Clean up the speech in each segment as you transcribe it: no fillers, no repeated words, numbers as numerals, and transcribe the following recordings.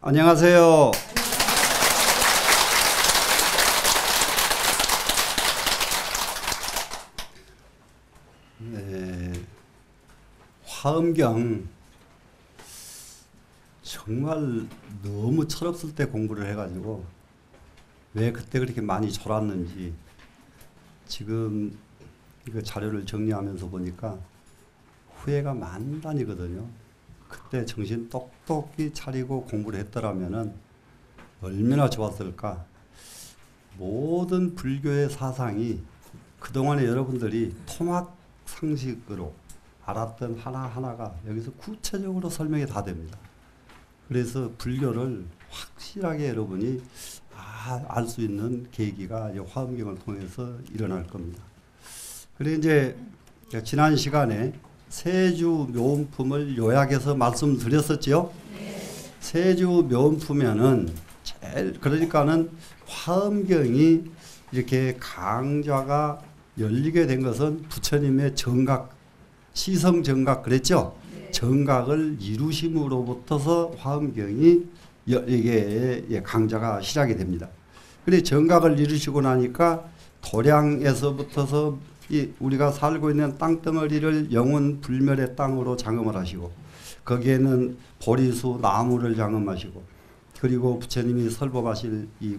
안녕하세요. 네, 화엄경 정말 너무 철없을 때 공부를 해가지고 왜 그때 그렇게 많이 졸았는지 지금 이거 자료를 정리하면서 보니까 후회가 만단이거든요. 그때 정신 똑똑히 차리고 공부를 했더라면은 얼마나 좋았을까. 모든 불교의 사상이 그동안에 여러분들이 토막 상식으로 알았던 하나하나가 여기서 구체적으로 설명이 다 됩니다. 그래서 불교를 확실하게 여러분이 알 수 있는 계기가 화엄경을 통해서 일어날 겁니다. 그래 이제 지난 시간에 세주 묘음품을 요약해서 말씀드렸었죠. 세주 묘음품에는 제일 그러니까는 화엄경이 이렇게 강좌가 열리게 된 것은 부처님의 정각, 시성 정각 그랬죠. 정각을 이루심으로부터서 화엄경이 이게 강좌가 시작이 됩니다. 그래 정각을 이루시고 나니까 도량에서부터서 우리가 살고 있는 땅덩어리를 영원 불멸의 땅으로 장엄을 하시고 거기에는 보리수 나무를 장엄하시고 그리고 부처님이 설법하실 이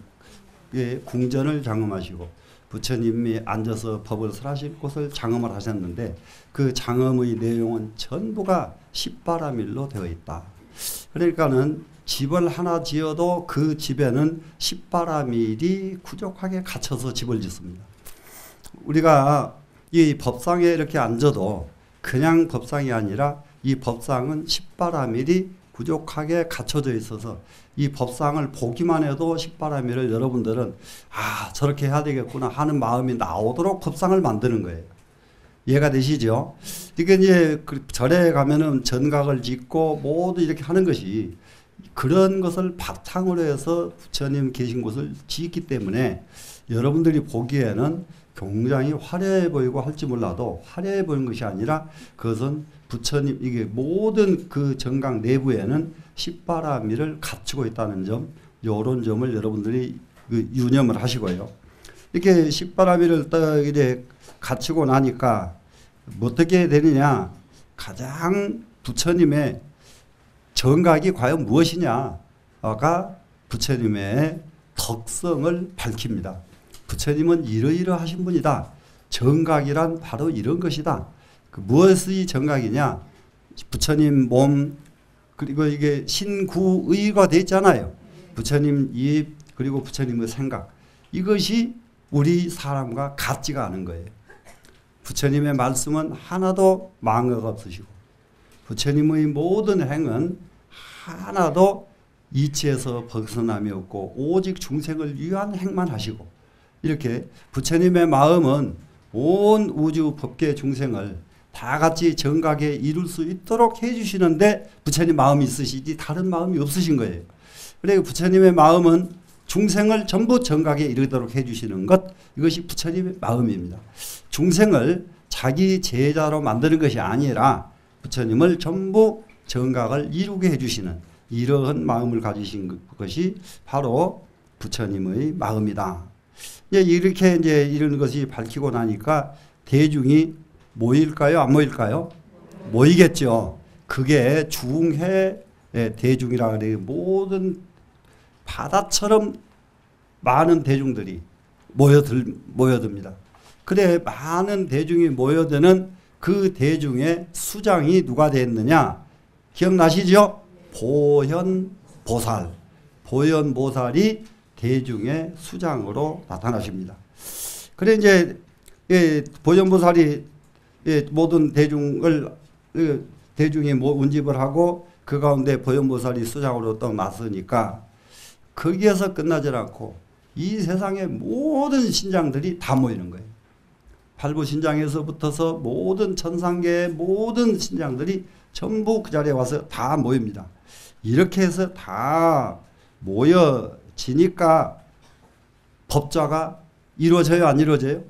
궁전을 장엄하시고 부처님이 앉아서 법을 설하실 곳을 장엄을 하셨는데 그 장엄의 내용은 전부가 십바라밀로 되어 있다. 그러니까는 집을 하나 지어도 그 집에는 십바라밀이 부족하게 갖춰서 집을 짓습니다. 우리가 이 법상에 이렇게 앉아도 그냥 법상이 아니라 이 법상은 십바라밀이 부족하게 갖춰져 있어서 이 법상을 보기만 해도 십바라밀을 여러분들은 저렇게 해야 되겠구나 하는 마음이 나오도록 법상을 만드는 거예요. 이해가 되시죠? 이게 이제 절에 가면은 전각을 짓고 모두 이렇게 하는 것이 그런 것을 바탕으로 해서 부처님 계신 곳을 짓기 때문에 여러분들이 보기에는 굉장히 화려해 보이고 할지 몰라도 화려해 보이는 것이 아니라 그것은 부처님 이게 모든 그 정각 내부에는 십바라밀을 갖추고 있다는 점, 이런 점을 여러분들이 유념을 하시고요. 이렇게 십바라밀을 이제 갖추고 나니까 어떻게 되느냐? 가장 부처님의 정각이 과연 무엇이냐가 부처님의 덕성을 밝힙니다. 부처님은 이러이러하신 분이다. 정각이란 바로 이런 것이다. 무엇이 정각이냐? 부처님 몸 그리고 이게 신구의가 되어 있잖아요. 부처님 입 그리고 부처님의 생각 이것이 우리 사람과 같지가 않은 거예요. 부처님의 말씀은 하나도 망어가 없으시고 부처님의 모든 행은 하나도 이치에서 벗어남이 없고 오직 중생을 위한 행만 하시고 이렇게 부처님의 마음은 온 우주 법계 중생을 다 같이 정각에 이룰 수 있도록 해주시는데 부처님 마음이 있으시지 다른 마음이 없으신 거예요. 그래서 부처님의 마음은 중생을 전부 정각에 이르도록 해주시는 것 이것이 부처님의 마음입니다. 중생을 자기 제자로 만드는 것이 아니라 부처님을 전부 정각을 이루게 해주시는 이러한 마음을 가지신 것이 바로 부처님의 마음이다. 이렇게 이제 이런 것이 밝히고 나니까 대중이 모일까요? 안 모일까요? 모이겠죠. 그게 중해 대중이라 그래요. 모든 바다처럼 많은 대중들이 모여듭니다. 그래 많은 대중이 모여드는 그 대중의 수장이 누가 됐느냐? 기억나시죠? 보현보살. 보현보살이 대중의 수장으로 나타나십니다. 그래 이제 보현보살이 모든 대중을 대중이 운집을 하고 그 가운데 보현보살이 수장으로 또 나서니까 거기에서 끝나지 않고 이 세상의 모든 신장들이 다 모이는 거예요. 팔부신장에서부터서 모든 천상계의 모든 신장들이 전부 그 자리에 와서 다 모입니다. 이렇게 해서 다 모여지니까 법자가 이루어져요? 안 이루어져요?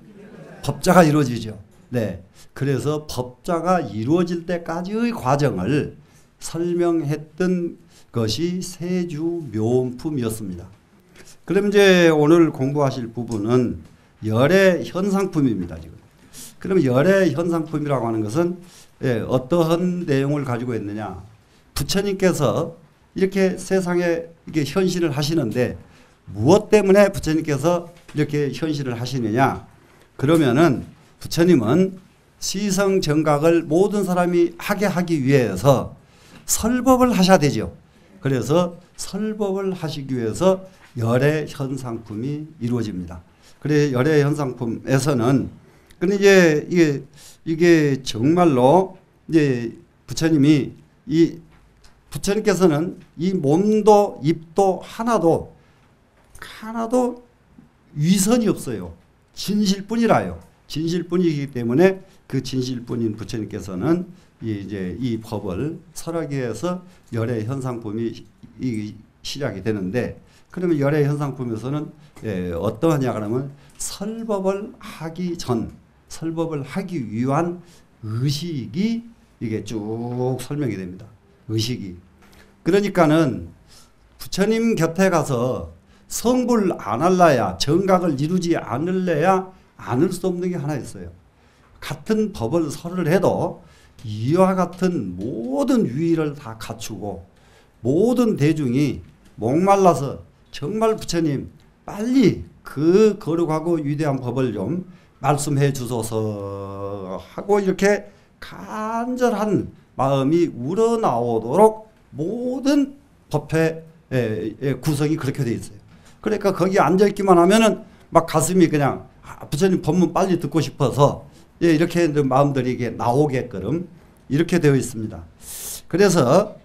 법자가 이루어지죠. 네. 그래서 법자가 이루어질 때까지의 과정을 설명했던 것이 세주묘음품이었습니다. 그럼 이제 오늘 공부하실 부분은 열의 현상품입니다. 지금. 그럼 열의 현상품이라고 하는 것은 어떠한 내용을 가지고 있느냐? 부처님께서 이렇게 세상에 이렇게 현실을 하시는데 무엇 때문에 부처님께서 이렇게 현실을 하시느냐? 그러면은 부처님은 시성정각을 모든 사람이 하게 하기 위해서 설법을 하셔야 되죠. 그래서 설법을 하시기 위해서 열의 현상품이 이루어집니다. 그래 열의 현상품에서는 근데 이제 이게 정말로 이제 부처님께서는 이 몸도 입도 하나도 위선이 없어요. 진실뿐이라요. 진실뿐이기 때문에 그 진실뿐인 부처님께서는 이제 이 법을 설하기 위해서 열의 현상품이 시작이 되는데 그러면 열의 현상품에서는 어떠하냐 그러면 설법을 하기 전 설법을 하기 위한 의식이 이게 쭉 설명이 됩니다. 의식이. 그러니까는 부처님 곁에 가서 성불 안 할래야 정각을 이루지 않을래야 않을 수 없는 게 하나 있어요. 같은 법을 설을 해도 이와 같은 모든 유의를 다 갖추고 모든 대중이 목말라서 정말 부처님 빨리 그 거룩하고 위대한 법을 좀 말씀해 주소서 하고 이렇게 간절한 마음이 우러나오도록 모든 법회 구성이 그렇게 돼 있어요. 그러니까 거기 앉아있기만 하면은 막 가슴이 그냥 부처님 법문 빨리 듣고 싶어서 이렇게 마음들이 이게 나오게끔 이렇게 되어 있습니다. 그래서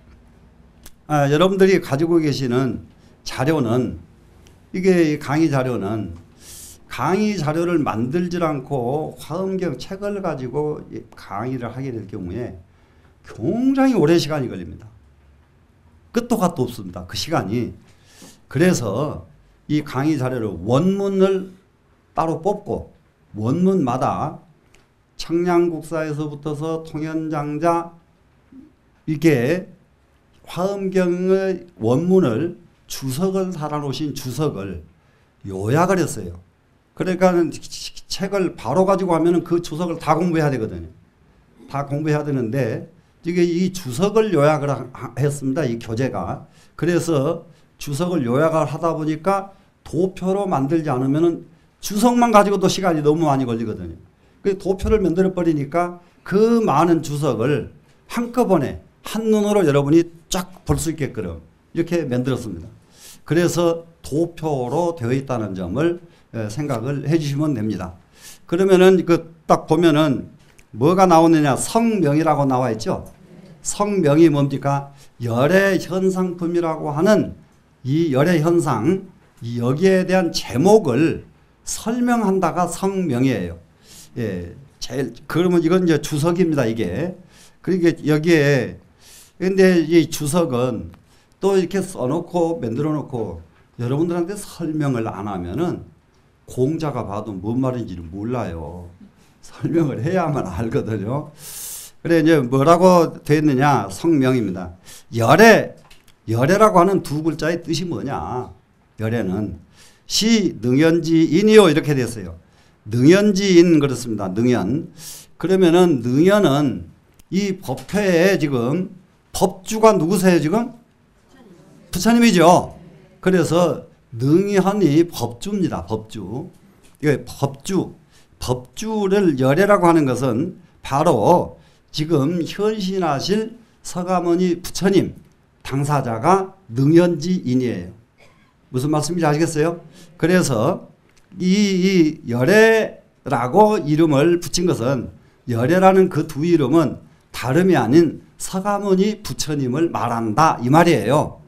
여러분들이 가지고 계시는 자료는 이게 강의 자료를 만들지 않고 화엄경 책을 가지고 강의를 하게 될 경우에 굉장히 오랜 시간이 걸립니다. 끝도 갓도 없습니다. 그 시간이. 그래서 이 강의 자료를 원문을 따로 뽑고 원문마다 청량국사에서부터서 통현장자 이게 화엄경의 원문을 주석을 달아놓으신 주석을 요약을 했어요. 그러니까 책을 바로 가지고 하면은 그 주석을 다 공부해야 되거든요. 다 공부해야 되는데 이게 이 주석을 요약을 했습니다. 이 교재가. 그래서 주석을 요약을 하다 보니까 도표로 만들지 않으면은 주석만 가지고도 시간이 너무 많이 걸리거든요. 그 도표를 만들어 버리니까 그 많은 주석을 한꺼번에 한눈으로 여러분이 쫙 볼 수 있게끔 이렇게 만들었습니다. 그래서 도표로 되어 있다는 점을 생각을 해 주시면 됩니다. 그러면은 그 딱 보면은 뭐가 나오느냐 성명이라고 나와 있죠. 성명이 뭡니까? 열의 현상품이라고 하는 이 열의 현상 여기에 대한 제목을 설명한다가 성명이에요. 그러면 이건 이제 주석입니다. 이게. 그러니까 여기에 근데 이 주석은 또 이렇게 써놓고 만들어 놓고 여러분들한테 설명을 안 하면은 공자가 봐도 뭔 말인지를 몰라요. 설명을 해야만 알거든요. 그래 이제 뭐라고 되어 있느냐 성명입니다. 열애라고 하는 두 글자의 뜻이 뭐냐? 열애는 시 능연지인이요 이렇게 됐어요. 능연지인 그렇습니다. 능연. 그러면은 능연은 이 법회에 지금 법주가 누구세요 지금? 부처님이죠. 그래서 능연이 법주입니다. 법주. 이게 법주를 열애라고 하는 것은 바로 지금 현신하실 서가모니 부처님 당사자가 능연지인이에요. 무슨 말씀인지 아시겠어요? 그래서 이 열애라고 이름을 붙인 것은 열애라는 그 두 이름은 다름이 아닌 서가모니 부처님을 말한다 이 말이에요.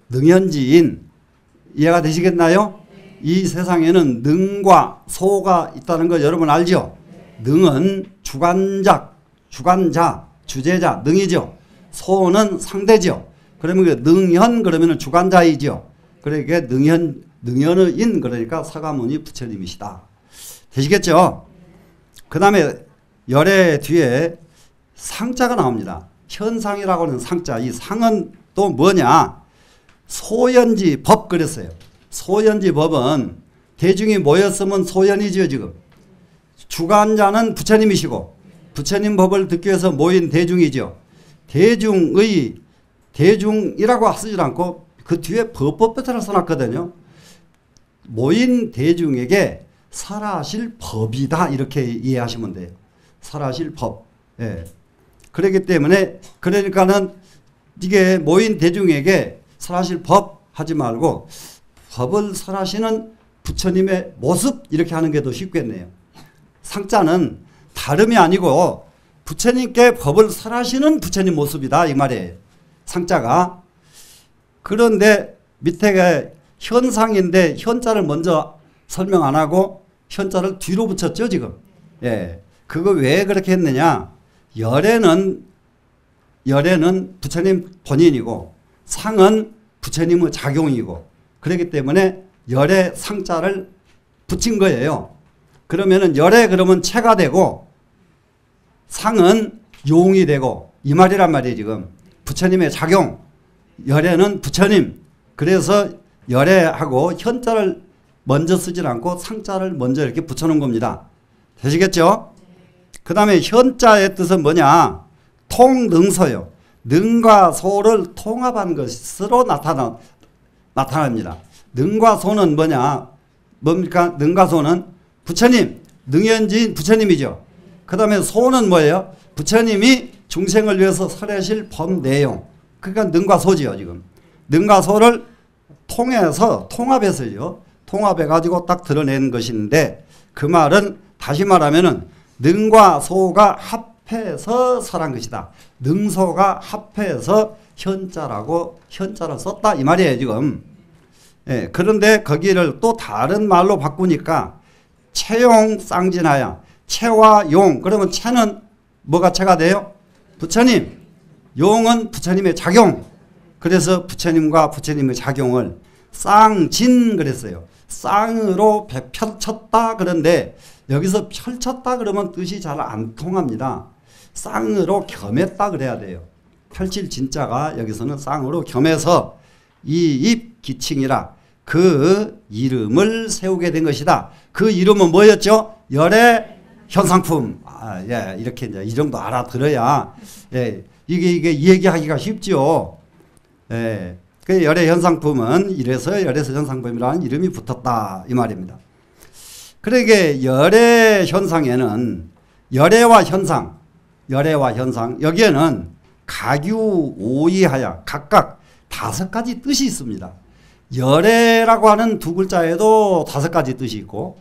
능연지인 이해가 되시겠나요? 이 세상에는 능과 소가 있다는 거 여러분 알죠? 능은 주관자, 주제자, 능이죠. 소는 상대죠. 그러면 그 능현 그러면 주관자이죠. 그러니까 능현의 인 그러니까 서가모니 부처님이시다. 되시겠죠? 그 다음에 열의 뒤에 상자가 나옵니다. 현상이라고 하는 상자. 이 상은 또 뭐냐? 소연지 법 그랬어요. 소연지 법은 대중이 모였으면 소연이죠 지금. 주관자는 부처님이시고 부처님 법을 듣기 위해서 모인 대중이죠. 대중이라고 쓰지 않고 그 뒤에 법법배터를 써놨거든요. 모인 대중에게 설하실 법이다 이렇게 이해하시면 돼요. 설하실 법. 예. 그렇기 때문에 그러니까는 이게 모인 대중에게 설하실 법 하지 말고 법을 설하시는 부처님의 모습 이렇게 하는 게 더 쉽겠네요. 상자는 다름이 아니고 부처님께 법을 설하시는 부처님 모습이다 이 말이에요. 상자가. 그런데 밑에가 현상인데 현자를 먼저 설명 안 하고 현자를 뒤로 붙였죠 지금. 예. 그거 왜 그렇게 했느냐. 열애는 부처님 본인이고 상은 부처님의 작용이고 그렇기 때문에 열애 상자를 붙인 거예요. 그러면은 열애 그러면 체가 되고 상은 용이 되고 이 말이란 말이에요 지금. 부처님의 작용. 열애는 부처님. 그래서 열애하고 현자를 먼저 쓰지 않고 상자를 먼저 이렇게 붙여놓은 겁니다. 되시겠죠? 그 다음에 현자의 뜻은 뭐냐? 통능소요. 능과 소를 통합한 것으로 나타납니다. 능과 소는 뭐냐? 뭡니까? 능과 소는 부처님, 능현지인 부처님이죠. 그 다음에 소는 뭐예요? 부처님이 중생을 위해서 설하실 법 내용. 그러니까 능과 소지요 지금. 능과 소를 통해서 통합해서요. 통합해가지고 딱 드러낸 것인데 그 말은 다시 말하면은 능과 소가 합해서 설한 것이다. 능소가 합해서 현자라고 현자를 썼다 이 말이에요 지금. 예, 그런데 거기를 또 다른 말로 바꾸니까 체용 쌍진하야. 체와 용. 그러면 체는 뭐가 체가 돼요? 부처님. 용은 부처님의 작용. 그래서 부처님과 부처님의 작용을 쌍진 그랬어요. 쌍으로 펼쳤다 그런데 여기서 펼쳤다 그러면 뜻이 잘 안 통합니다. 쌍으로 겸했다 그래야 돼요. 펼칠 진짜가 여기서는 쌍으로 겸해서 이입 기칭이라 그 이름을 세우게 된 것이다. 그 이름은 뭐였죠? 열애 현상품. 아, 예, 이렇게 이제 이 정도 알아들어야 예, 이게 얘기하기가 쉽죠. 예, 그 열애 현상품은 이래서 열애서 현상품이라는 이름이 붙었다 이 말입니다. 그러게 열애 현상에는 열애와 현상 여기에는 가규 오이하야 각각 5가지 뜻이 있습니다. 열애라고 하는 두 글자에도 5가지 뜻이 있고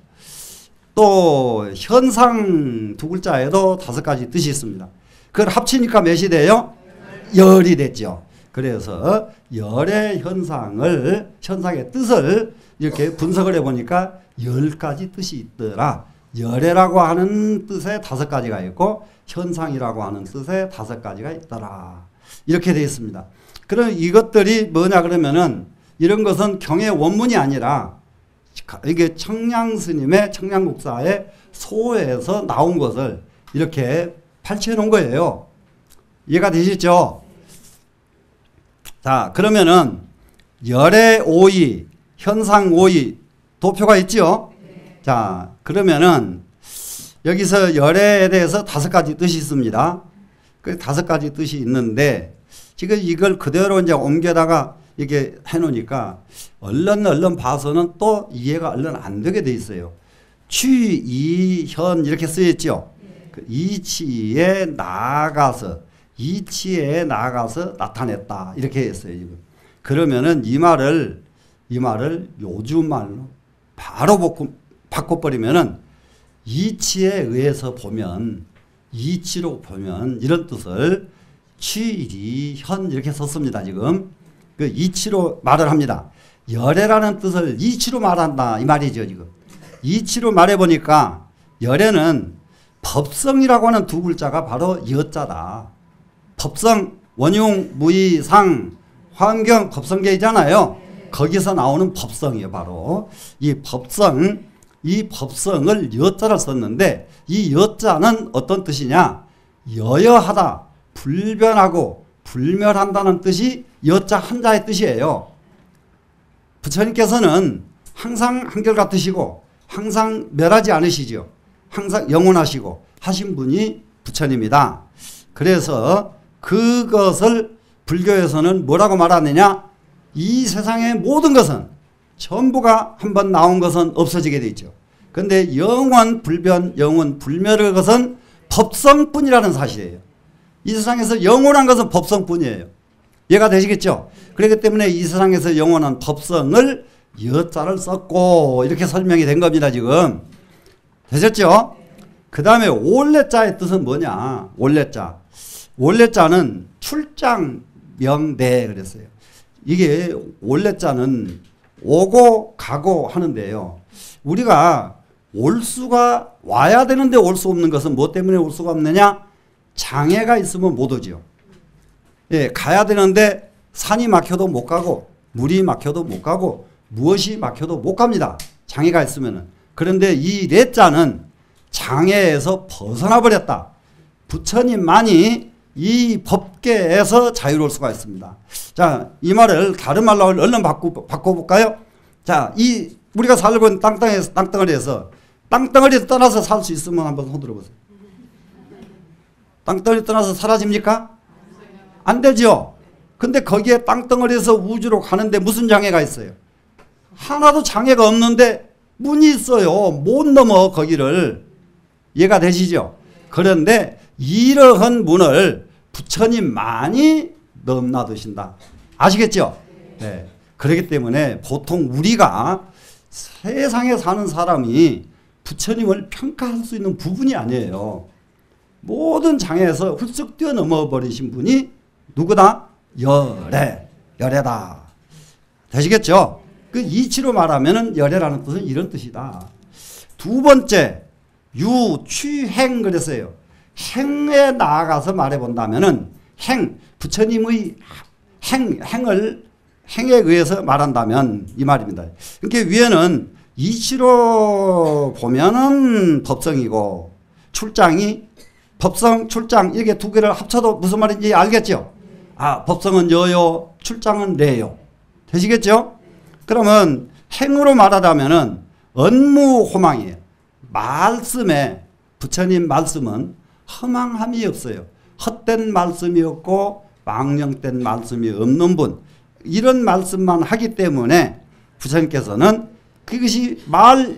또 현상 두 글자에도 5가지 뜻이 있습니다. 그걸 합치니까 몇이 돼요? 열이 됐죠. 그래서 열의 현상의 뜻을 이렇게 분석을 해보니까 10가지 뜻이 있더라. 열애라고 하는 뜻에 5가지가 있고 현상이라고 하는 뜻에 5가지가 있더라. 이렇게 되어 있습니다. 그럼 이것들이 뭐냐 그러면은 이런 것은 경의 원문이 아니라 이게 청량스님의 청량국사의 소에서 나온 것을 이렇게 발췌해 놓은 거예요. 이해가 되시죠? 자, 그러면은 열의 오이, 현상 오이 도표가 있죠? 자, 그러면은 여기서 열애에 대해서 5가지 뜻이 있습니다. 그 5가지 뜻이 있는데 지금 이걸 그대로 이제 옮겨다가 이렇게 해놓으니까 얼른 봐서는 또 이해가 얼른 안 되게 돼 있어요. 취이현 이렇게 쓰였죠. 그 이치에 나아가서 나타냈다 이렇게 했어요. 지금. 그러면은 이 말을 요즘 말로 바로 바꿔버리면은 이치에 의해서 보면 이치로 보면 이런 뜻을 취리현 이렇게 썼습니다. 지금 그 이치로 말을 합니다. 열애라는 뜻을 이치로 말한다 이 말이죠. 지금 이치로 말해보니까 열애는 법성이라고 하는 두 글자가 바로 여자다. 법성 원용 무의상 화엄경 법성계이잖아요. 거기서 나오는 법성이에요. 바로 이 법성을 여자를 썼는데 이 여자는 어떤 뜻이냐? 여여하다, 불변하고 불멸한다는 뜻이 여자 한자의 뜻이에요. 부처님께서는 항상 한결같으시고 항상 멸하지 않으시죠. 항상 영원하시고 하신 분이 부처님이다. 그래서 그것을 불교에서는 뭐라고 말하느냐? 이 세상의 모든 것은 전부가 한번 나온 것은 없어지게 돼 있죠. 그런데 영원 불변, 영원 불멸의 것은 법성뿐이라는 사실이에요. 이 세상에서 영원한 것은 법성뿐이에요. 이해가 되시겠죠? 그렇기 때문에 이 세상에서 영원한 법성을 여자를 썼고 이렇게 설명이 된 겁니다. 지금 되셨죠? 그 다음에 올레자의 뜻은 뭐냐? 올레자. 올레자는 출장 명대 그랬어요. 이게 올레자는 오고 가고 하는데요. 우리가 올 수가 와야 되는데 올 수 없는 것은 뭐 때문에 올 수가 없느냐? 장애가 있으면 못 오죠. 예, 가야 되는데 산이 막혀도 못 가고 물이 막혀도 못 가고 무엇이 막혀도 못 갑니다. 장애가 있으면은. 그런데 이 레자는 장애에서 벗어나 버렸다. 부처님만이 이 법계에서 자유로울 수가 있습니다. 자, 이 말을 다른 말로 얼른 바꿔볼까요? 자, 이 우리가 살고 있는 땅덩어리에서 땅덩어리를 떠나서 살 수 있으면 한번 손 들어보세요. 땅덩어리 떠나서 사라집니까? 안 되죠. 근데 거기에 땅덩어리에서 우주로 가는데 무슨 장애가 있어요? 하나도 장애가 없는데 문이 있어요. 못 넘어 거기를. 이해가 되시죠? 그런데 이러한 문을 부처님만이 넘나드신다. 아시겠죠? 네. 그렇기 때문에 보통 우리가 세상에 사는 사람이 부처님을 평가할 수 있는 부분이 아니에요. 모든 장애에서 훌쩍 뛰어넘어 버리신 분이 누구다? 열애다. 되시겠죠? 그 이치로 말하면 열애라는 뜻은 이런 뜻이다. 두 번째, 유취행 그랬어요. 행에 나아가서 말해본다면은 부처님의 행에 의해서 말한다면 이 말입니다. 그러니까 위에는 이치로 보면은 법성이고 출장이 법성, 출장 이게 두 개를 합쳐도 무슨 말인지 알겠죠? 아, 법성은 여요, 출장은 레요. 되시겠죠? 그러면 행으로 말하자면은 언무호망이에요. 말씀에 부처님 말씀은 허망함이 없어요. 헛된 말씀이 없고 망령된 말씀이 없는 분. 이런 말씀만 하기 때문에 부처님께서는 그것이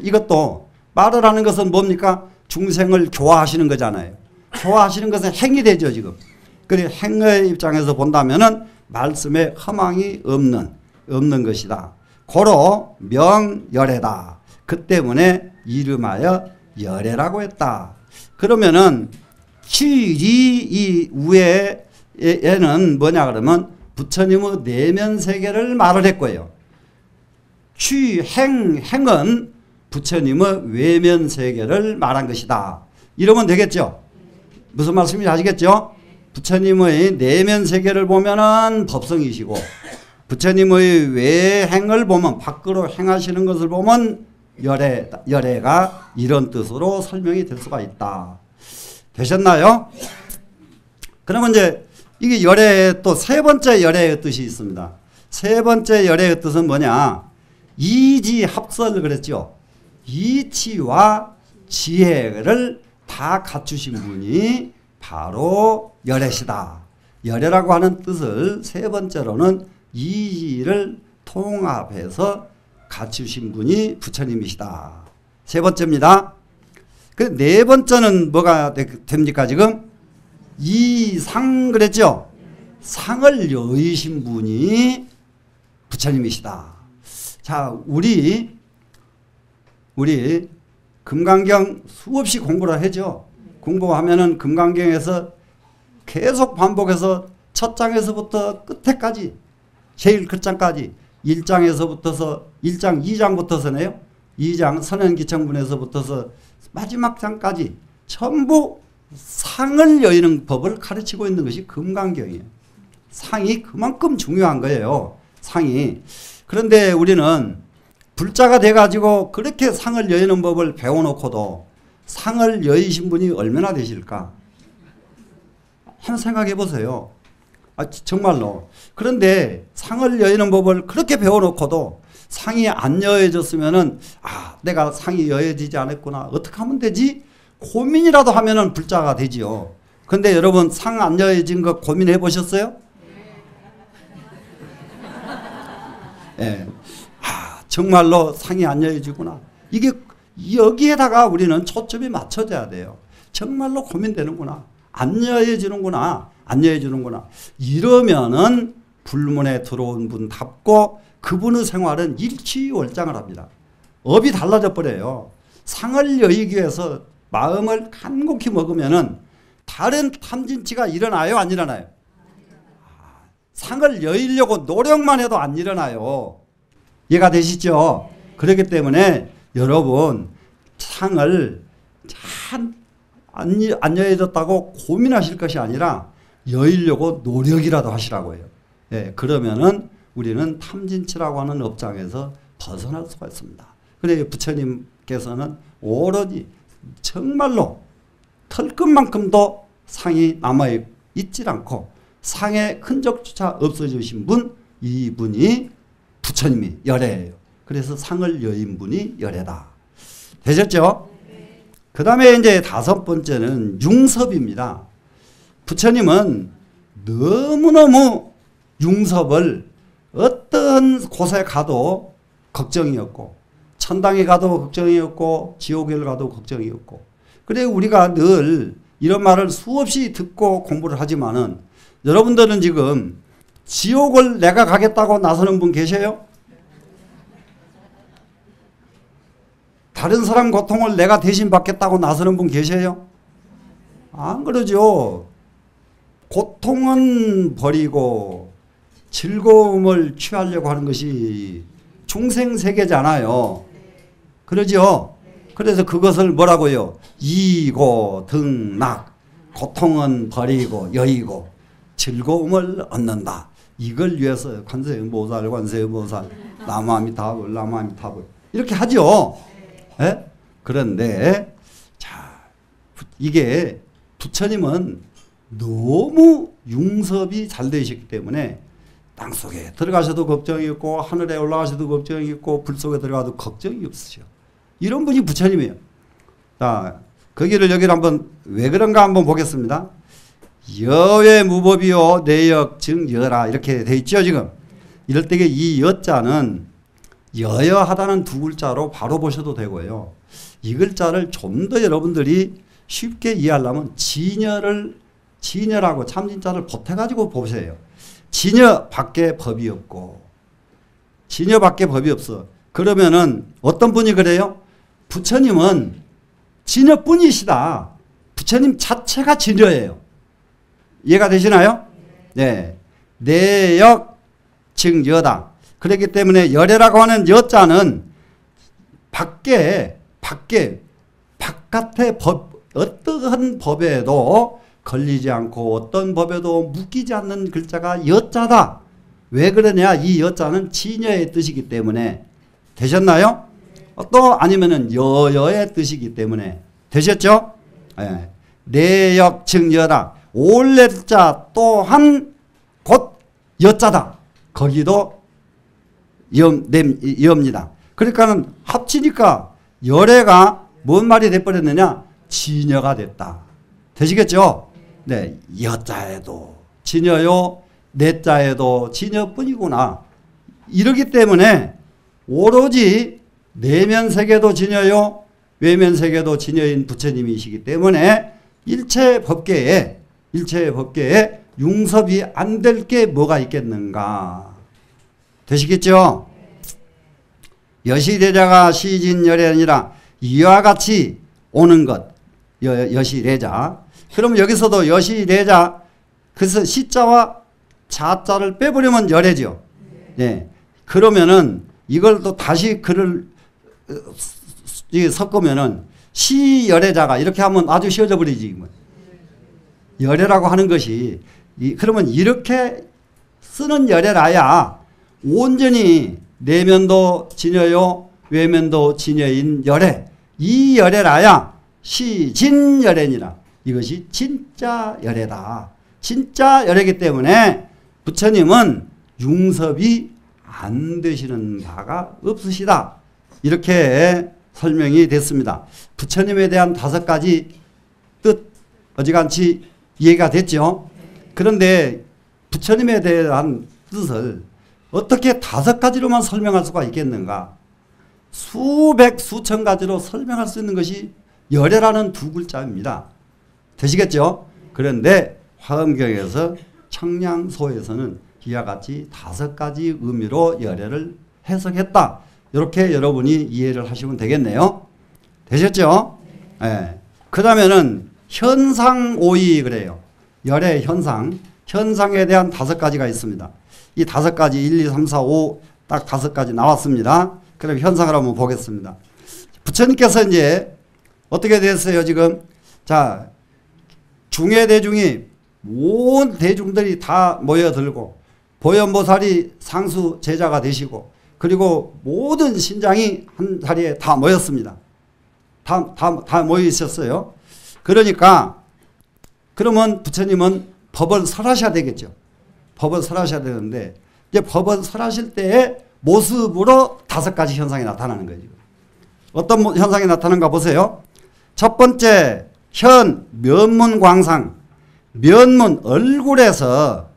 이것도 말을 하는 것은 뭡니까? 중생을 교화하시는 거잖아요. 교화하시는 것은 행이 되죠, 지금. 그래, 행의 입장에서 본다면은 말씀에 허망이 없는 것이다. 고로 명열애다. 그 때문에 이름하여 열애라고 했다. 그러면은 이 위에는 뭐냐 그러면 부처님의 내면 세계를 말을 했고요. 행은 부처님의 외면 세계를 말한 것이다. 이러면 되겠죠? 무슨 말씀인지 아시겠죠? 부처님의 내면 세계를 보면은 법성이시고 부처님의 외행을 보면 밖으로 행하시는 것을 보면 열애가 이런 뜻으로 설명이 될 수가 있다. 되셨나요? 그러면 이제 이게 열애의 또 세 번째 열애의 뜻이 있습니다. 세 번째 열애의 뜻은 뭐냐? 이지합설 그랬죠. 이치와 지혜를 다 갖추신 분이 바로 열애시다. 열애라고 하는 뜻을 세 번째로는 이지를 통합해서 갖추신 분이 부처님이시다. 세 번째입니다. 그 네 번째는 뭐가 됩니까 지금? 이상 그랬죠? 상을 여의신 분이 부처님이시다. 자, 우리 금강경 수없이 공부를 하죠. 공부하면은 금강경에서 계속 반복해서 첫 장에서부터 끝에까지 제일 끝장까지 1장에서부터서 1장 2장부터서네요. 2장 선현기청분에서부터서 마지막 장까지 전부 상을 여의는 법을 가르치고 있는 것이 금강경이에요. 상이 그만큼 중요한 거예요. 상이. 그런데 우리는 불자가 돼가지고 그렇게 상을 여의는 법을 배워놓고도 상을 여의신 분이 얼마나 되실까? 한번 생각해 보세요. 아, 정말로. 그런데 상을 여의는 법을 그렇게 배워놓고도 상이 안 여해졌으면은 내가 상이 여해지지 않았구나. 어떻게 하면 되지? 고민이라도 하면은 불자가 되지요. 근데 여러분 상 안 여해진 거 고민해 보셨어요? 예. 정말로 상이 안 여해지구나. 이게 여기에다가 우리는 초점이 맞춰져야 돼요. 정말로 고민되는구나. 안 여해지는구나. 안 여해지는구나. 이러면은 불문에 들어온 분답고 그분의 생활은 일취월장을 합니다. 업이 달라져 버려요. 상을 여의기 위해서 마음을 간곡히 먹으면은 다른 탐진치가 일어나요, 안 일어나요? 상을 여의려고 노력만 해도 안 일어나요. 이해가 되시죠? 그렇기 때문에 여러분 상을 안 여해졌다고 고민하실 것이 아니라 여의려고 노력이라도 하시라고 해요. 예, 그러면은 우리는 탐진치라고 하는 업장에서 벗어날 수가 있습니다. 그래 부처님께서는 오로지 정말로 털끝만큼도 상이 남아있지 않고 상의 흔적조차 없어지신 분, 이분이 부처님이 열애예요. 그래서 상을 여인 분이 열애다. 되셨죠? 그 다음에 이제 다섯 번째는 융섭입니다. 부처님은 너무너무 융섭을 어떤 곳에 가도 걱정이었고 천당에 가도 걱정이었고 지옥에 가도 걱정이었고 그래 우리가 늘 이런 말을 수없이 듣고 공부를 하지만은 여러분들은 지금 지옥을 내가 가겠다고 나서는 분 계세요? 다른 사람 고통을 내가 대신 받겠다고 나서는 분 계세요? 안 그러죠. 고통은 버리고 즐거움을 취하려고 하는 것이 중생세계잖아요. 그러죠? 그래서 그것을 뭐라고요? 이고 등락 고통은 버리고 여의고 즐거움을 얻는다. 이걸 위해서 관세음보살 관세음보살 나무아미타불 나무아미타불 이렇게 하죠. 예? 그런데 자 이게 부처님은 너무 융섭이 잘 되셨기 때문에 땅속에 들어가셔도 걱정이 없고 하늘에 올라가셔도 걱정이 없고 불속에 들어가도 걱정이 없으셔. 이런 분이 부처님이에요. 자, 거기를 여기를 한번 왜 그런가 한번 보겠습니다. 여외 무법이요 내역 증여라 이렇게 돼 있죠 지금. 이럴 때 이 여자는 여여하다는 두 글자로 바로 보셔도 되고요. 이 글자를 좀 더 여러분들이 쉽게 이해하려면 진여라고 참진자를 보태가지고 보세요. 진여밖에 법이 없고 진여밖에 법이 없어. 그러면은 어떤 분이 그래요? 부처님은 진여뿐이시다. 부처님 자체가 진여예요. 이해가 되시나요? 네. 내역 증여다. 그렇기 때문에 열애라고 하는 여자는 바깥의 법, 어떠한 법에도 걸리지 않고 어떤 법에도 묶이지 않는 글자가 여자다. 왜 그러냐? 이 여자는 진여의 뜻이기 때문에. 되셨나요? 또 아니면은 여여의 뜻이기 때문에. 되셨죠? 네. 내역 증여다. 올레자 또한 곧 여자다. 거기도 여입니다. 그러니까는 합치니까 열애가 뭔 말이 돼버렸느냐? 진여가 됐다. 되시겠죠? 네, 여자에도 진여요, 내자에도 진여뿐이구나. 이러기 때문에 오로지 내면세계도 진여요, 외면세계도 진여인 부처님이시기 때문에 일체 법계에 융섭이 안 될 게 뭐가 있겠는가. 되시겠죠? 여시대자가 시진열이 아니라 이와 같이 오는 것. 여시래자. 그럼 여기서도 여시래자, 그래서 시자와 자자를 빼버리면 열애죠. 네. 그러면은 이걸 또 다시 글을 섞으면은 시열애자가 이렇게 하면 아주 쉬워져 버리지. 열애라고 하는 것이 그러면 이렇게 쓰는 열애라야 온전히 내면도 진여요, 외면도 진여인 열애. 이 열애라야 시진열애니라. 이것이 진짜 열애다. 진짜 열애이기 때문에 부처님은 융섭이 안 되시는 바가 없으시다. 이렇게 설명이 됐습니다. 부처님에 대한 5가지 뜻 어지간치 이해가 됐죠. 그런데 부처님에 대한 뜻을 어떻게 5가지로만 설명할 수가 있겠는가? 수백 수천 가지로 설명할 수 있는 것이 열애라는 2글자입니다. 되시겠죠? 그런데 화엄경에서 청량소에서는 이와 같이 5가지 의미로 열애를 해석했다. 이렇게 여러분이 이해를 하시면 되겠네요. 되셨죠? 네. 그 다음에는 현상오이 그래요. 열애 현상. 현상에 대한 5가지가 있습니다. 이 5가지 1, 2, 3, 4, 5 딱 5가지 나왔습니다. 그럼 현상을 한번 보겠습니다. 부처님께서 이제 어떻게 됐어요 지금? 자, 중해대중이 온 대중들이 다 모여들고 보현보살이 상수 제자가 되시고 그리고 모든 신장이 한 자리에 다 모였습니다. 다 모여 있었어요. 그러니까 그러면 부처님은 법을 설하셔야 되겠죠. 법을 설하셔야 되는데 이제 법을 설하실 때의 모습으로 5가지 현상이 나타나는 거죠. 어떤 현상이 나타나는가 보세요. 첫 번째 현 면문광상. 면문 얼굴에서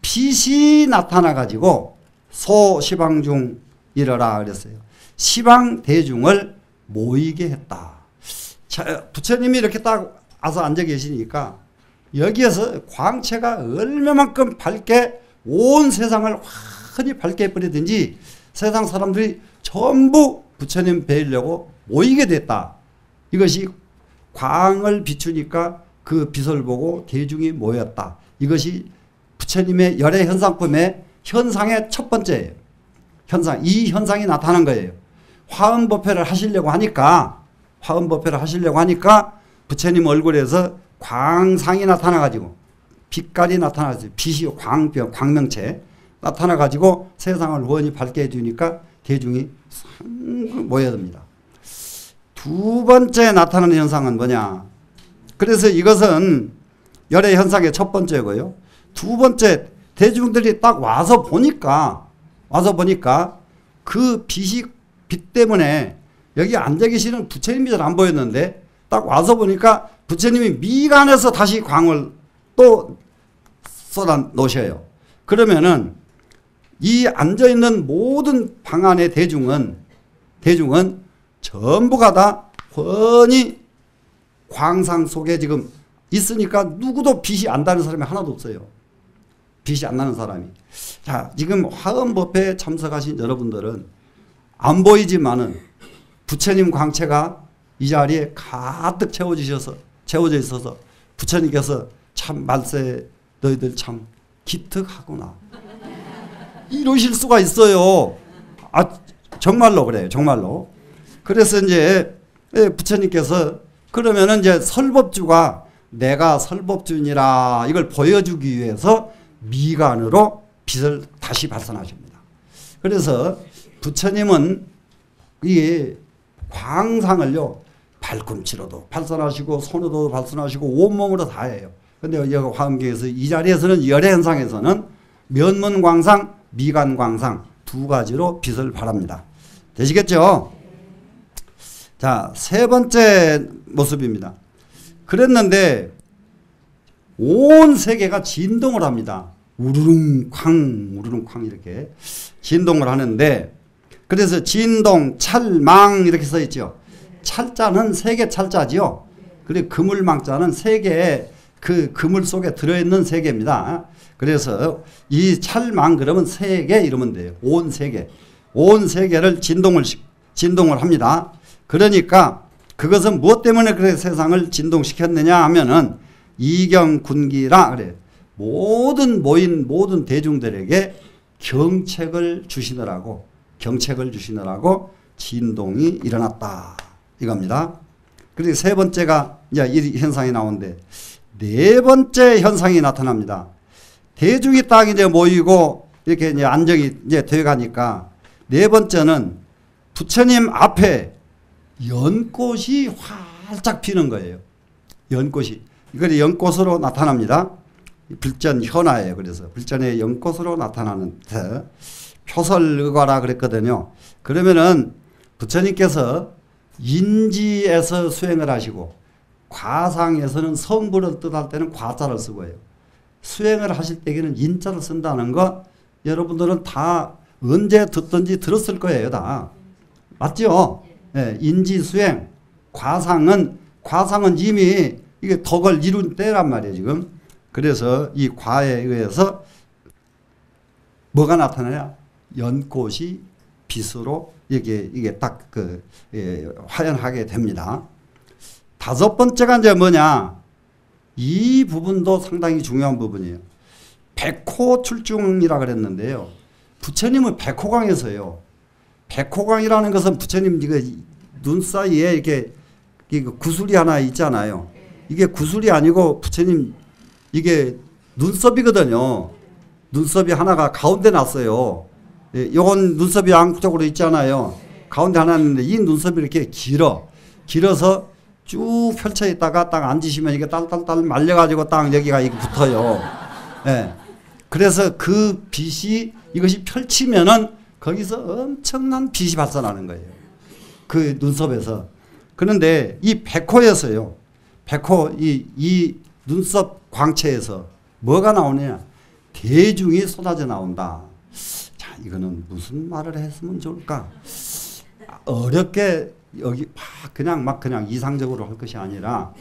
빛이 나타나 가지고 소시방중 이르라 그랬어요. 시방대중을 모이게 했다. 자, 부처님이 이렇게 딱 와서 앉아 계시니까 여기에서 광채가 얼마만큼 밝게 온 세상을 환히 밝게 해버리든지 세상 사람들이 전부 부처님 뵈려고 모이게 됐다. 이것이 광을 비추니까 그 빛을 보고 대중이 모였다. 이것이 부처님의 열애 현상품의 현상의 첫 번째예요. 현상, 이 현상이 나타난 거예요. 화엄법회를 하시려고 하니까 부처님 얼굴에서 광상이 나타나가지고 빛깔이 나타나서 빛이 광병, 광명체 나타나가지고 세상을 원히 밝게 해주니까 대중이 모여듭니다. 2번째 나타나는 현상은 뭐냐? 그래서 이것은 열애 현상의 첫 번째고요. 2번째 대중들이 딱 와서 보니까 그 빛 때문에 여기 앉아 계시는 부처님이 잘 안 보였는데 딱 와서 보니까 부처님이 미간에서 다시 광을 또 쏟아 놓으셔요. 그러면은 이 앉아 있는 모든 방 안의 대중은 전부가 다 훤히 광상 속에 지금 있으니까 누구도 빛이 안 나는 사람이 하나도 없어요. 빛이 안 나는 사람이. 자, 지금 화엄법회에 참석하신 여러분들은 안 보이지만은 부처님 광채가 이 자리에 가득 채워져 있어서 부처님께서 참 말세 너희들 참 기특하구나. 이러실 수가 있어요. 아, 정말로 그래요. 정말로. 그래서 이제 부처님께서 그러면은 이제 설법주가 내가 설법주니라 이걸 보여주기 위해서 미간으로 빛을 다시 발산하십니다. 그래서 부처님은 이 광상을요 발꿈치로도 발산하시고 손으로도 발산하시고 온몸으로 다 해요. 근데 여기 화엄경에서 이 자리에서는 열애 현상에서는 면문광상, 미간광상 2가지로 빛을 발합니다. 되시겠죠? 자, 3번째 모습입니다. 그랬는데 온 세계가 진동을 합니다. 우르릉쾅 이렇게 진동을 하는데 그래서 진동, 찰망 이렇게 써 있죠. 찰자는 세계 찰자지요. 그리고 그물망자는 세계의 그 그물 속에 들어있는 세계입니다. 그래서 이 찰망 그러면 세계 이러면 돼요. 온 세계. 온 세계를 진동을 합니다. 그러니까 그것은 무엇 때문에 그래 세상을 진동시켰느냐 하면은 이경군기라 그래. 모든 대중들에게 경책을 주시느라고 진동이 일어났다. 이겁니다. 그리고 3번째가 이제 이 현상이 나오는데 4번째 현상이 나타납니다. 대중이 딱 이제 모이고 이렇게 이제 안정이 이제 되어 가니까 4번째는 부처님 앞에 연꽃이 활짝 피는 거예요. 연꽃이. 이걸 연꽃으로 나타납니다. 불전 현화예요. 그래서 불전의 연꽃으로 나타나는 표설의과라 그랬거든요. 그러면은 부처님께서 인지에서 수행을 하시고 과상에서는 성불을 뜻할 때는 과자를 쓰고 해요. 수행을 하실 때에는 인자를 쓴다는 거 여러분들은 다 언제 듣든지 들었을 거예요. 다. 맞죠? 네, 인지 수행. 과상은 이미 이게 덕을 이룬 때란 말이에요. 지금. 그래서 이 과에 의해서 뭐가 나타나냐? 연꽃이 빛으로 이게 딱 화연하게 됩니다. 다섯 번째가 이제 뭐냐? 이 부분도 상당히 중요한 부분이에요. 백호 출중이라 그랬는데요. 부처님은 백호강에서요. 백호강이라는 것은 부처님 눈 사이에 이렇게 구슬이 하나 있잖아요. 이게 구슬이 아니고 부처님 이게 눈썹이거든요. 눈썹이 하나가 가운데 났어요. 요건 눈썹이 양쪽으로 있잖아요. 가운데 하나 있는데 이 눈썹이 이렇게 길어서 쭉 펼쳐 있다가 딱 앉으시면 이게 딸딸딸 말려가지고 딱 여기가 이게 붙어요. 예. 그래서 그 빛이 이것이 펼치면은 거기서 엄청난 빛이 발산하는 거예요. 그 눈썹에서. 그런데 이 백호에서요. 백호 이 눈썹 광채에서 뭐가 나오느냐? 대중이 쏟아져 나온다. 자, 이거는 무슨 말을 했으면 좋을까? 어렵게 여기 그냥 이상적으로 할 것이 아니라,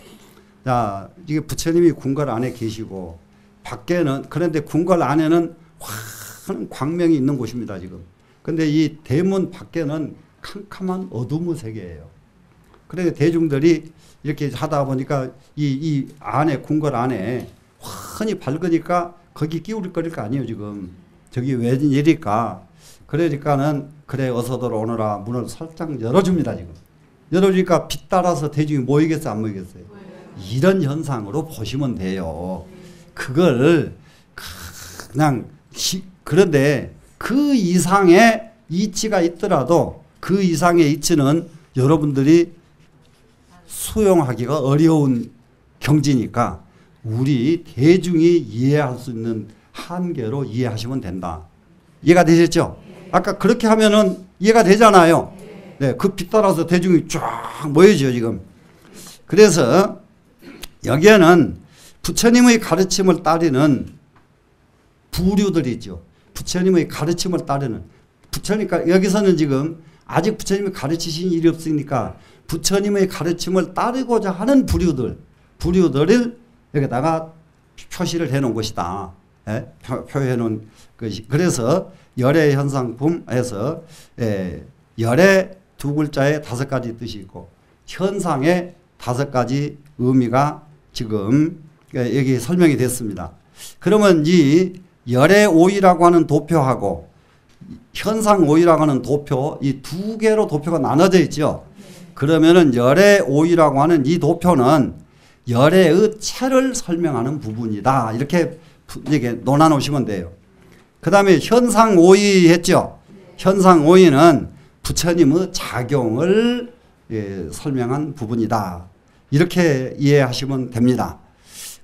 자, 이게 부처님이 궁궐 안에 계시고 밖에는, 그런데 궁궐 안에는 환한 광명이 있는 곳입니다, 지금. 근데 이 대문 밖에는 캄캄한 어둠의 세계예요. 그래서 대중들이 이렇게 하다 보니까 이 안에, 궁궐 안에 환히 밝으니까 거기 끼우거릴 거 아니에요, 지금. 저기 웬일일까? 그러니까는, 그래, 어서들 오너라. 문을 살짝 열어줍니다, 지금. 열어주니까 빛 따라서 대중이 모이겠어요, 안 모이겠어요? 이런 현상으로 보시면 돼요. 그걸 그냥 그런데 그 이상의 이치가 있더라도 그 이상의 이치는 여러분들이 수용하기가 어려운 경지니까 우리 대중이 이해할 수 있는 한계로 이해하시면 된다. 이해가 되셨죠? 아까 그렇게 하면은 이해가 되잖아요. 네, 그 빛 따라서 대중이 쫙 모여지죠, 지금. 그래서 여기에는 부처님의 가르침을 따르는 부류들이 있죠. 부처님의 가르침을 따르는. 부처니까 여기서는 지금 아직 부처님이 가르치신 일이 없으니까 부처님의 가르침을 따르고자 하는 부류들을 여기다가 표시를 해 놓은 것이다. 예? 표해 놓은 것이. 그래서 열의 현상품에서 열의 두 글자에 5가지 뜻이 있고 현상에 5가지 의미가 지금 여기 설명이 됐습니다. 그러면 이 열의 오이라고 하는 도표하고 현상 오이라고 하는 도표, 이 두 개로 도표가 나눠져 있죠. 그러면은 열의 오이라고 하는 이 도표는 열의 체를 설명하는 부분이다. 이렇게 논해 놓으시면 돼요. 그 다음에 현상 오이 했죠. 현상 오이는 부처님의 작용을 설명한 부분이다. 이렇게 이해하시면 됩니다.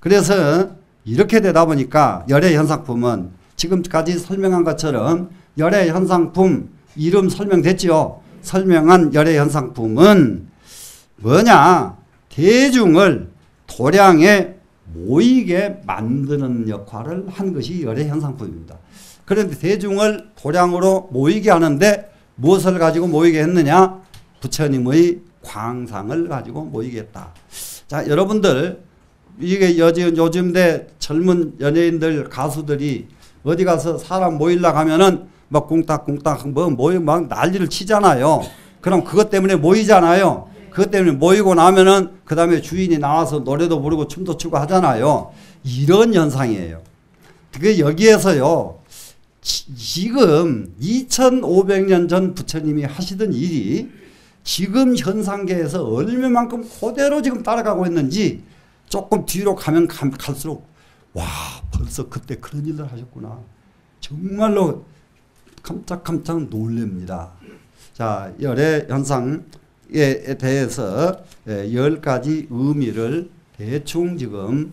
그래서 이렇게 되다 보니까 열의 현상품은 지금까지 설명한 것처럼 열의 현상품 이름 설명됐지요. 설명한 열의 현상품은 뭐냐? 대중을 도량에 모이게 만드는 역할을 한 것이 열의 현상품입니다. 그런데 대중을 도량으로 모이게 하는데 무엇을 가지고 모이게 했느냐? 부처님의 광상을 가지고 모이게 했다. 자, 여러분들 이게 요즘대 젊은 연예인들 가수들이 어디 가서 사람 모이려고 하면은 막 꿍딱꿍딱 막 난리를 치잖아요. 그럼 그것 때문에 모이잖아요. 그것 때문에 모이고 나면은 그 다음에 주인이 나와서 노래도 부르고 춤도 추고 하잖아요. 이런 현상이에요. 그 여기에서요. 지금 2500년 전 부처님이 하시던 일이 지금 현상계에서 얼마만큼 그대로 지금 따라가고 있는지 조금 뒤로 가면 갈수록 와, 벌써 그때 그런 일을 하셨구나. 정말로 깜짝깜짝 놀랍니다. 자, 열의 현상에 대해서 10가지 의미를 대충 지금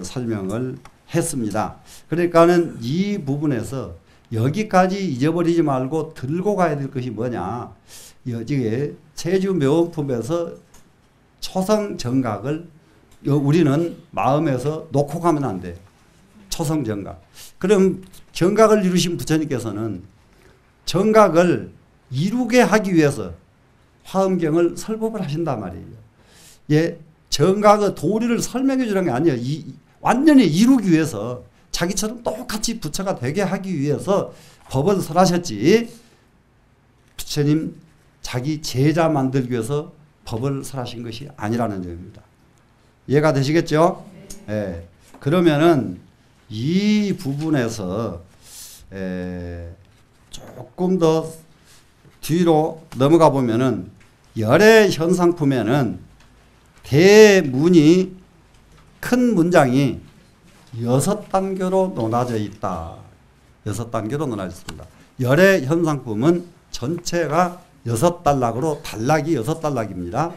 설명을 했습니다. 그러니까는 이 부분에서 여기까지 잊어버리지 말고 들고 가야 될 것이 뭐냐. 여기에 체주묘원품에서 초성정각을 우리는 마음에서 놓고 가면 안 돼. 초성정각. 그럼 정각을 이루신 부처님께서는 정각을 이루게 하기 위해서 화엄경을 설법을 하신단 말이에요. 예, 정각의 도리를 설명해 주는 게 아니에요. 완전히 이루기 위해서 자기처럼 똑같이 부처가 되게 하기 위해서 법을 설하셨지. 부처님 자기 제자 만들기 위해서 법을 설하신 것이 아니라는 점입니다. 이해가 되시겠죠? 예. 그러면은 이 부분에서 조금 더 뒤로 넘어가 보면은 열의 현상품에는 대문이 큰 문장이 6단계로 나눠져 있다. 6단계로 나눠져 있습니다. 열의 현상품은 전체가 6단락으로 단락이 6단락입니다.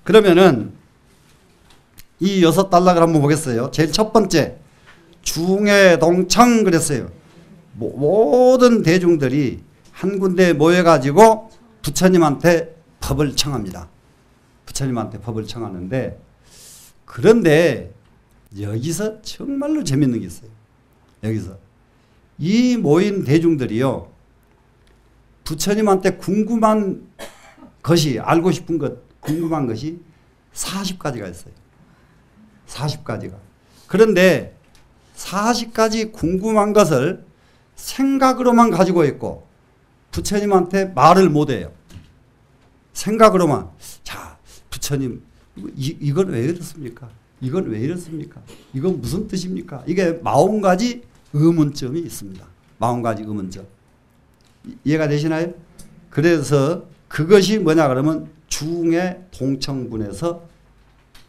그러면은 이 6단락을 한번 보겠어요. 제일 첫 번째 중에 동청 그랬어요. 모든 대중들이 한 군데에 모여가지고 부처님한테 법을 청합니다. 부처님한테 법을 청하는데, 그런데 여기서 정말로 재밌는 게 있어요. 여기서 이 모인 대중들이요, 부처님한테 궁금한 것이, 알고 싶은 것, 궁금한 것이 40가지가 있어요. 40가지가. 그런데 40가지 궁금한 것을 생각으로만 가지고 있고 부처님한테 말을 못해요. 생각으로만. 자, 부처님 이건 왜 이렇습니까? 이건 왜 이렇습니까? 이건 무슨 뜻입니까? 이게 40가지 의문점이 있습니다. 40가지 의문점. 이해가 되시나요? 그래서 그것이 뭐냐 그러면 중의 동청분에서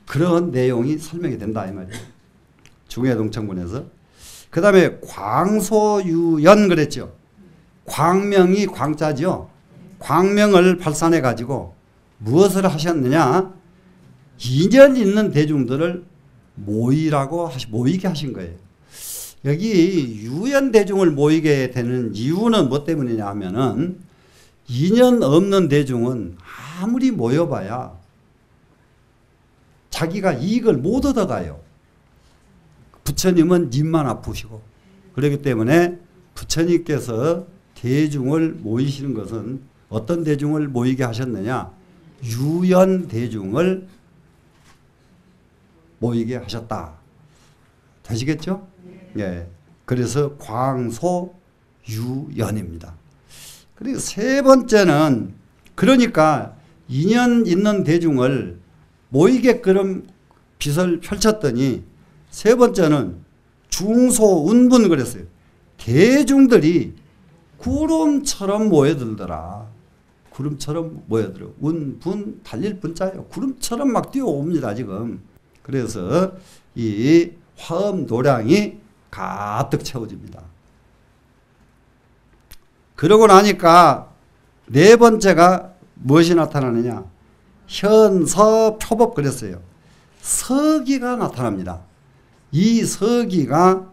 그런 내용이 설명이 된다 이 말이에요. 중의 동청분에서. 그 다음에 광소유연 그랬죠. 광명이 광자죠. 광명을 발산해 가지고 무엇을 하셨느냐? 인연 있는 대중들을 모이게 하신 거예요. 여기 유연 대중을 모이게 되는 이유는 뭐 때문이냐 하면은, 인연 없는 대중은 아무리 모여봐야 자기가 이익을 못 얻어가요. 부처님은 입만 아프시고. 그렇기 때문에 부처님께서 대중을 모이시는 것은 어떤 대중을 모이게 하셨느냐? 유연 대중을 모이게 하셨다. 되시겠죠? 예. 그래서 광소유연입니다. 그리고 세 번째는, 그러니까 인연 있는 대중을 모이게끔 빛을 펼쳤더니, 세 번째는 중소운분 그랬어요. 대중들이 구름처럼 모여들더라. 구름처럼 모여들어. 운분 달릴 분자예요. 구름처럼 막 뛰어옵니다 지금. 그래서 이 화엄 도량이 가득 채워집니다. 그러고 나니까 네 번째가 무엇이 나타나느냐? 현서표법 그랬어요. 서기가 나타납니다. 이 서기가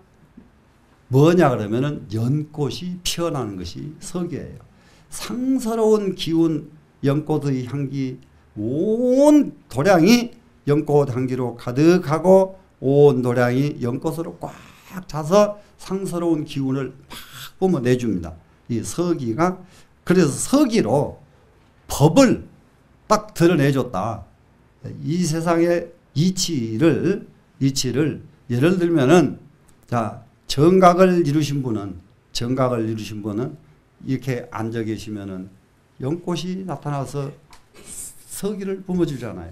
뭐냐 그러면은 연꽃이 피어나는 것이 서기예요. 상서로운 기운, 연꽃의 향기, 온 도량이 연꽃 향기로 가득하고 온 도량이 연꽃으로 꽉 차서 상서로운 기운을 막 뿜어내줍니다. 이 서기가. 그래서 서기로 법을 딱 드러내줬다. 이 세상의 이치를 예를 들면은, 자, 정각을 이루신 분은 이렇게 앉아 계시면은 연꽃이 나타나서 서기를 뿜어주잖아요.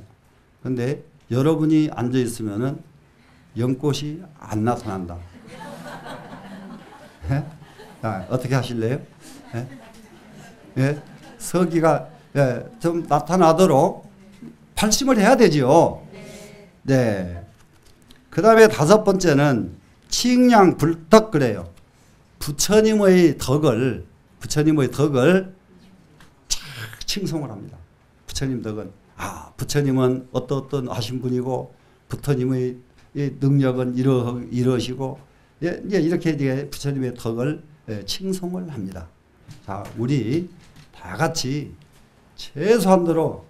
근데 여러분이 앉아 있으면은 연꽃이 안 나타난다. 예? 자, 어떻게 하실래요? 예? 예? 서기가 좀 나타나도록 발심을 해야 되지요. 네. 그 다음에 다섯 번째는 칭양 불덕 그래요. 부처님의 덕을 착 칭송을 합니다. 부처님 덕은, 부처님은 어떤 하신 분이고, 부처님의 능력은 이러시고, 이렇게 부처님의 덕을 칭송을 합니다. 자, 우리 다 같이 최소한대로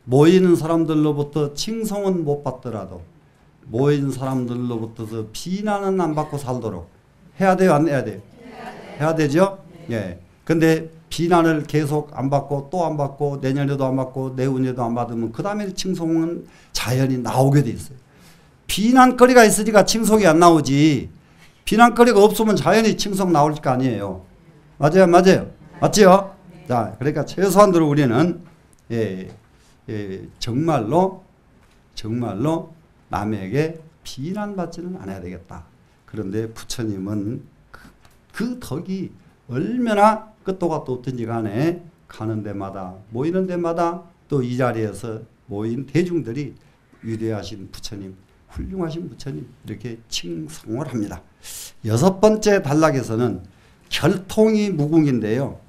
모이는 사람들로부터 칭송은 못 받더라도 모인 사람들로부터 비난은 안 받고 살도록 해야 돼요, 안 해야 돼요? 해야 되죠? 예. 근데 비난을 계속 안 받고 또 안 받고 내년에도 안 받고 내후년에도 안 받으면 그 다음에 칭송은 자연히 나오게 돼 있어요. 비난거리가 있으니까 칭송이 안 나오지. 비난거리가 없으면 자연히 칭송 나올 거 아니에요. 맞아요, 맞아요. 맞죠? 자, 그러니까 최소한으로 우리는 정말로 남에게 비난받지는 않아야 되겠다. 그런데 부처님은 그 덕이 얼마나 끝도 gat도 없든지 간에 가는 데마다 모이는 데마다 또 이 자리에서 모인 대중들이 위대하신 부처님, 훌륭하신 부처님 이렇게 칭송을 합니다. 6번째 단락에서는 결통이 무궁인데요.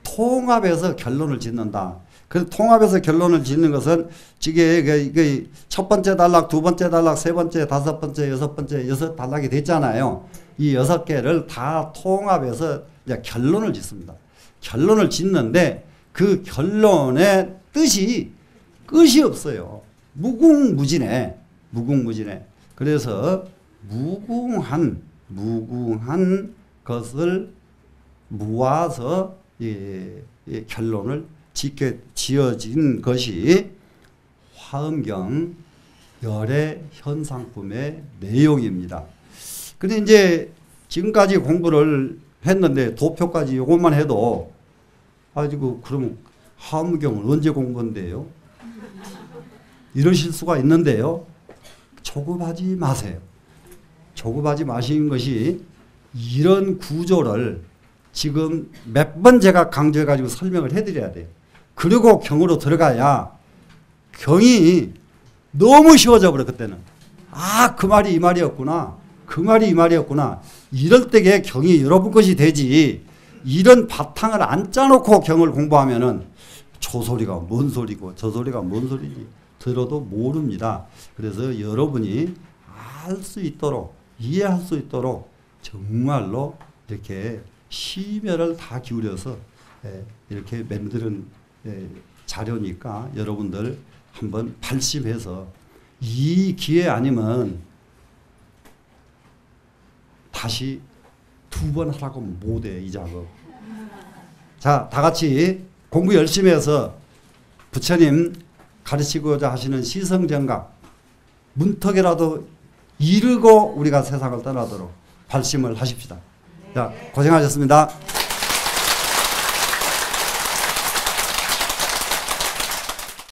통합해서 결론을 짓는다. 그 통합해서 결론을 짓는 것은 이게 첫 번째 단락, 두 번째 단락, 세 번째, 다섯 번째, 여섯 번째, 6단락이 됐잖아요. 이 6개를 다 통합해서 이제 결론을 짓습니다. 결론을 짓는데 그 결론의 뜻이 끝이 없어요. 무궁무진해. 그래서 무궁한 것을 모아서 결론을 지어진 것이 화엄경 열애 현상품의 내용입니다. 근데 이제 지금까지 공부를 했는데 도표까지 요것만 해도 가지고 그러면 화엄경을 언제 공부한대요? 이러실 수가 있는데요. 조급하지 마세요. 조급하지 마시는 것이 이런 구조를 지금 몇 번 제가 강조해 가지고 설명을 해드려야 돼요. 그리고 경으로 들어가야 경이 너무 쉬워져 버려. 그때는 그 말이 이 말이었구나. 그 말이 이 말이었구나. 이럴 때에 경이 여러분 것이 되지. 이런 바탕을 안 짜놓고 경을 공부하면은 저 소리가 뭔 소리고 저 소리가 뭔 소리지 들어도 모릅니다. 그래서 여러분이 알 수 있도록 이해할 수 있도록 정말로 이렇게 심혈을 다 기울여서 이렇게 만드는 자료니까 여러분들 한번 발심해서 이 기회 아니면 다시 2번 하라고 못해 이 작업. 자, 다 같이 공부 열심히 해서 부처님 가르치고자 하시는 시성정각 문턱이라도 이루고 우리가 세상을 떠나도록 발심을 하십시다. 자, 고생하셨습니다.